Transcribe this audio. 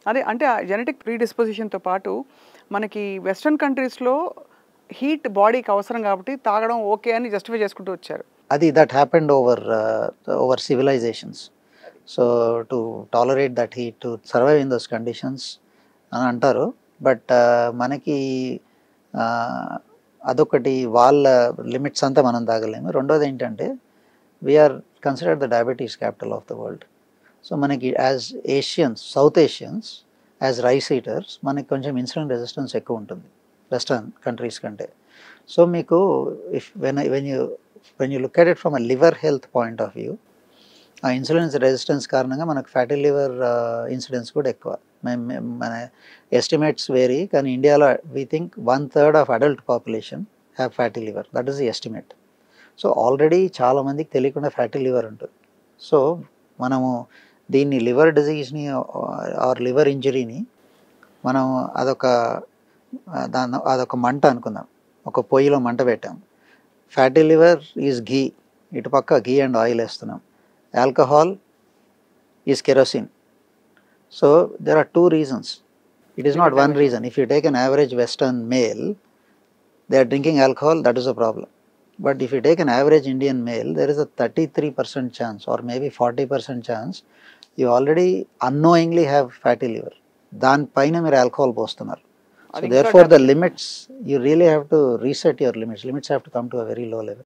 అదే అంటే ఆ జెనెటిక్ ప్రీడిస్పోజిషన్‌తో పాటు మనకి వెస్టర్న్ కంట్రీస్‌లో హీట్ బాడీకి అవసరం కాబట్టి తాగడం ఓకే అని జస్టిఫై చేసుకుంటూ వచ్చారు. అది that happened over civilisations. So to tolerate that heat, to survive in those conditions అని అంటారు. బట్ మనకి ఆహ్, అదొకటి వాళ్ళ లిమిట్స్ అంతా మనం తాగలేము. రెండోదేంటంటే we're considered the diabetes capital of the world. So మనకి as Asians, south Asians, as rice eaters మనకి కొంచెం ఇన్సులిన్ రెసిస్టెన్స్ ఎక్కువ ఉంటుంది వెస్టర్న్ కంట్రీస్ కంటే. సో మీకు if when you look at it from a liver health point of view, ఆ insulin resistance కారణంగా మనకు ఫ్యాటీ లివర్ ఇన్సిడెన్స్ కూడా ఎక్కువ. మన ఎస్టిమేట్స్ వేరీ, కానీ ఇండియాలో we think 1/3 of adult population have fatty liver. That is the estimate. So already చాలామందికి తెలియకుండా ఫ్యాటీ లివర్ ఉంటుంది. సో మనము దీన్ని లివర్ డిజీజ్ని ఆర్ లివర్ ఇంజరీని మనం అదొక మంట అనుకుందాం. ఒక పొయ్యిలో మంట పెట్టాం. ఫ్యాటీ లివర్ ఈజ్ ఘీ, ఇటుపక్క ఘీ అండ్ ఆయిల్ వేస్తున్నాం. Alcohol is kerosene. So there are two reasons. It is not one reason. If you take an average western male, they are drinking alcohol, that is a problem. But if you take an average Indian male, there is a 33% chance or maybe 40% chance you already unknowingly have fatty liver. దానిపైన మీరు alcohol పోస్తున్నారు. So therefore the limits, you really have to reset your limits. Limits have to come to a very low level.